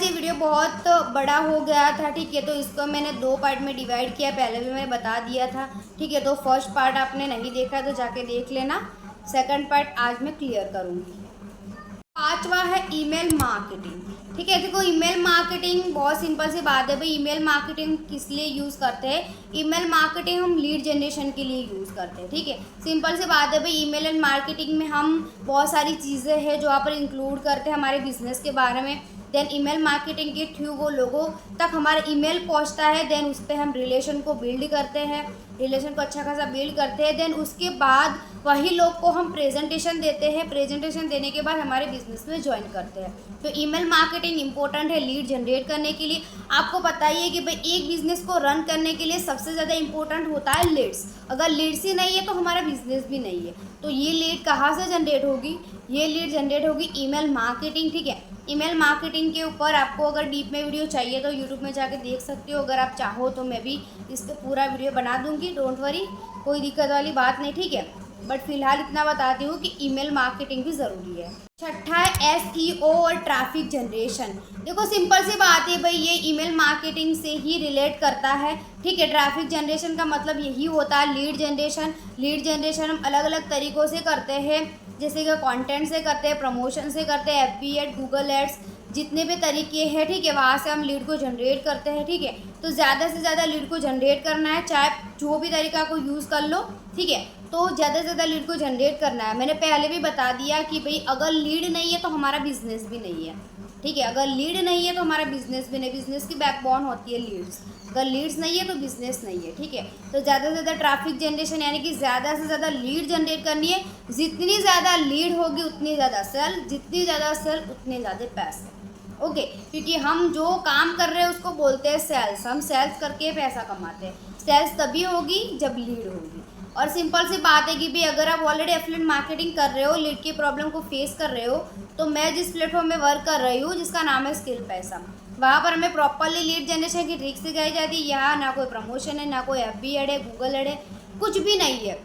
Guys, ये video बहुत बड़ा हो गया था, ठीक है। तो इसको मैंने 2 पार्ट में डिवाइड किया, पहले भी मैंने बता दिया था, ठीक है। तो फर्स्ट पार्ट आपने नहीं देखा तो जाके देख लेना। सेकंड पार्ट आज मैं क्लियर करूँगी। पांचवा है ईमेल मार्केटिंग, ठीक है। देखो, ईमेल मार्केटिंग बहुत सिंपल सी बात है भाई। ईमेल मार्केटिंग किस लिए यूज़ करते हैं? ईमेल मार्केटिंग हम लीड जनरेशन के लिए यूज़ करते हैं, ठीक है। सिंपल सी बात है भाई। ईमेल एंड मार्केटिंग में हम बहुत सारी चीज़ें हैं जो आप इंक्लूड करते हैं हमारे बिजनेस के बारे में। देन ईमेल मार्केटिंग के थ्रू वो लोगों तक हमारा ईमेल पहुंचता है। देन उस पर हम रिलेशन को बिल्ड करते हैं, रिलेशन को अच्छा खासा बिल्ड करते हैं। देन उसके बाद वही लोग को हम प्रेजेंटेशन देते हैं, प्रेजेंटेशन देने के बाद हमारे बिजनेस में ज्वाइन करते हैं। तो ईमेल मार्केटिंग इंपॉर्टेंट है लीड जनरेट करने के लिए। आपको पता ही है कि भाई एक बिजनेस को रन करने के लिए सबसे ज़्यादा इंपॉर्टेंट होता है लीड्स। अगर लीड्स ही नहीं है तो हमारा बिजनेस भी नहीं है। तो ये लीड कहाँ से जनरेट होगी? ये लीड जनरेट होगी ईमेल मार्केटिंग, ठीक है। ईमेल मार्केटिंग के ऊपर आपको अगर डीप में वीडियो चाहिए तो यूट्यूब में जाके देख सकते हो। अगर आप चाहो तो मैं भी इस पर पूरा वीडियो बना दूंगी, डोंट वरी, कोई दिक्कत वाली बात नहीं, ठीक है। बट फिलहाल इतना बताती हूँ कि ईमेल मार्केटिंग भी ज़रूरी है। छठा है SEO और ट्रैफिक जनरेशन। देखो, सिंपल सी बात है भाई, ये ईमेल मार्केटिंग से ही रिलेट करता है, ठीक है। ट्रैफिक जनरेशन का मतलब यही होता है लीड जनरेशन। लीड जनरेशन हम अलग अलग तरीक़ों से करते हैं, जैसे कि कंटेंट से करते हैं, प्रमोशन से करते हैं, FB एड, गूगल एड्स, जितने भी तरीके हैं, ठीक है, वहाँ से हम लीड को जनरेट करते हैं, ठीक है। तो ज़्यादा से ज़्यादा लीड को जनरेट करना है, चाहे जो भी तरीका को यूज़ कर लो, ठीक है। तो ज़्यादा से ज़्यादा लीड को जनरेट करना है। मैंने पहले भी बता दिया कि भाई अगर लीड नहीं है तो हमारा बिजनेस भी नहीं है, ठीक है। अगर लीड नहीं है तो हमारा बिजनेस भी नहीं। बिजनेस की बैकबोन होती है लीड्स। अगर लीड्स नहीं है तो बिजनेस नहीं है, ठीक है। तो ज़्यादा से ज़्यादा ट्रैफिक जनरेशन यानी कि ज़्यादा से ज़्यादा लीड जनरेट करनी है। जितनी ज़्यादा लीड होगी उतनी ज़्यादा सेल, जितनी ज़्यादा सेल उतने ज़्यादा पैसे, ओके। क्योंकि हम जो काम कर रहे हैं उसको बोलते हैं सेल्स। हम सेल्स करके पैसा कमाते हैं। सेल्स तभी होगी जब लीड होगी। और सिंपल सी बात है कि भी अगर आप ऑलरेडी एफिलिएट मार्केटिंग कर रहे हो, लीड की प्रॉब्लम को फेस कर रहे हो, तो मैं जिस प्लेटफॉर्म में वर्क कर रही हूँ जिसका नाम है स्किल पैसा, वहाँ पर हमें प्रॉपरली लीड जनरेशन की ट्रिक सिखाई जाती है। यहाँ ना कोई प्रमोशन है, ना कोई FB एड है, गूगल एड है, कुछ भी नहीं है।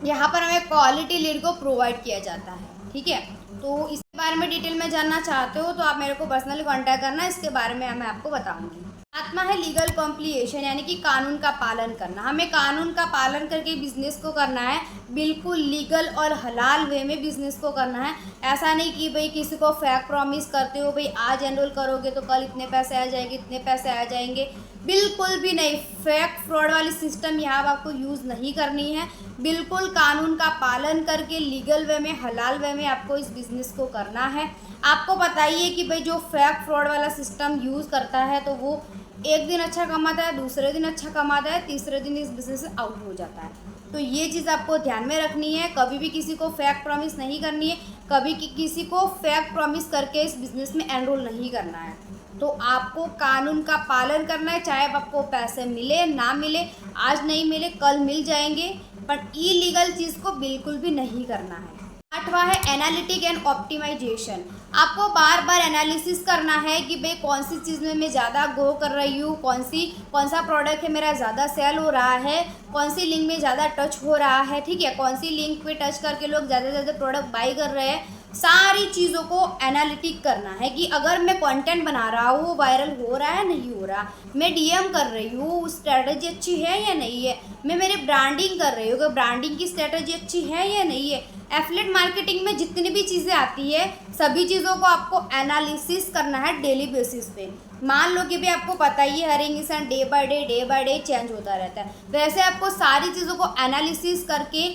यहाँ पर हमें क्वालिटी लीड को प्रोवाइड किया जाता है, ठीक है। तो इसके बारे में डिटेल में जानना चाहते हो तो आप मेरे को पर्सनली कांटेक्ट करना, इसके बारे में मैं आपको बताऊंगी। आत्मा है लीगल कॉम्प्लिएशन यानी कि कानून का पालन करना। हमें कानून का पालन करके बिजनेस को करना है, बिल्कुल लीगल और हलाल वे में बिजनेस को करना है। ऐसा नहीं कि भाई किसी को फेक प्रॉमिस करते हो, भाई आज एनरोल करोगे तो कल इतने पैसे आ जाएंगे, इतने पैसे आ जाएंगे, बिल्कुल भी नहीं। फेक फ्रॉड वाली सिस्टम यहाँ आपको यूज़ नहीं करनी है। बिल्कुल कानून का पालन करके लीगल वे में, हलाल वे में आपको इस बिज़नेस को करना है। आपको पता ही है कि भाई जो फेक फ्रॉड वाला सिस्टम यूज़ करता है तो वो एक दिन अच्छा कमाता है, दूसरे दिन अच्छा कमाता है, तीसरे दिन इस बिज़नेस से आउट हो जाता है। तो ये चीज़ आपको ध्यान में रखनी है। कभी भी किसी को फेक प्रॉमिस नहीं करनी है, कभी किसी को फेक प्रॉमिस करके इस बिज़नेस में एनरोल नहीं करना है। तो आपको कानून का पालन करना है, चाहे आपको पैसे मिले ना मिले, आज नहीं मिले कल मिल जाएंगे, पर इलीगल चीज़ को बिल्कुल भी नहीं करना है। आठवां है एनालिटिक एंड ऑप्टिमाइजेशन। आपको बार बार एनालिसिस करना है कि भाई कौन सी चीज़ में मैं ज़्यादा ग्रो कर रही हूँ, कौन सा प्रोडक्ट है मेरा ज़्यादा सेल हो रहा है, कौन सी लिंक में ज़्यादा टच हो रहा है, ठीक है, कौन सी लिंक पे टच करके लोग ज़्यादा से ज़्यादा प्रोडक्ट बाई कर रहे हैं। सारी चीज़ों को एनालिटिक करना है कि अगर मैं कंटेंट बना रहा हूँ, वायरल हो रहा है नहीं हो रहा, मैं DM कर रही हूँ, स्ट्रेटजी अच्छी है या नहीं है, मैं मेरी ब्रांडिंग कर रही हूँ, ब्रांडिंग की स्ट्रेटजी अच्छी है या नहीं है। एफिलिएट मार्केटिंग में जितनी भी चीज़ें आती है सभी चीज़ों को आपको एनालिसिस करना है डेली बेसिस पे। मान लो कि भी आपको पता ही है हर एक इंसान डे बाय डे चेंज होता रहता है, वैसे आपको सारी चीज़ों को एनालिसिस करके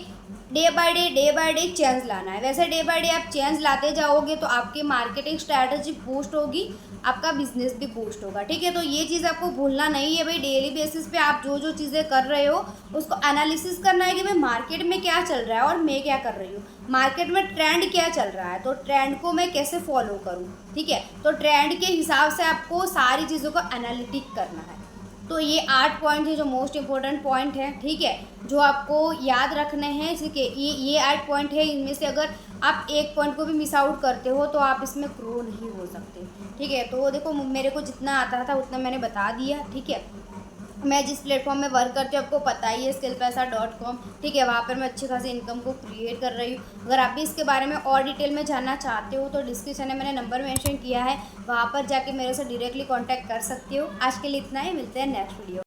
डे बाय डे चेंज लाना है। वैसे डे बाय डे आप चेंज लाते जाओगे तो आपकी मार्केटिंग स्ट्रैटेजी बूस्ट होगी, आपका बिजनेस भी बूस्ट होगा, ठीक है। तो ये चीज़ आपको भूलना नहीं है भाई। डेली बेसिस पे आप जो जो चीज़ें कर रहे हो उसको एनालिसिस करना है कि भाई मार्केट में क्या चल रहा है और मैं क्या कर रही हूँ, मार्केट में ट्रेंड क्या चल रहा है, तो ट्रेंड को मैं कैसे फॉलो करूँ, ठीक है। तो ट्रेंड के हिसाब से आपको सारी चीज़ों को एनालिटिक करना है। तो ये 8 पॉइंट है जो मोस्ट इम्पोर्टेंट पॉइंट है, ठीक है, जो आपको याद रखने हैं। इसी के ये 8 पॉइंट है, इनमें से अगर आप एक पॉइंट को भी मिस आउट करते हो तो आप इसमें ग्रो नहीं हो सकते, ठीक है। तो देखो, मेरे को जितना आता था उतना मैंने बता दिया, ठीक है। मैं जिस प्लेटफॉर्म में वर्क करती हूँ आपको पता ही है, skillpaisa.com, ठीक है। वहाँ पर मैं अच्छी खासी इनकम को क्रिएट कर रही हूँ। अगर आप भी इसके बारे में और डिटेल में जानना चाहते हो तो डिस्क्रिप्शन में मैंने नंबर मेंशन किया है, वहाँ पर जाके मेरे से डायरेक्टली कांटेक्ट कर सकते हो। आज के लिए इतना ही, मिलते हैं नेक्स्ट वीडियो।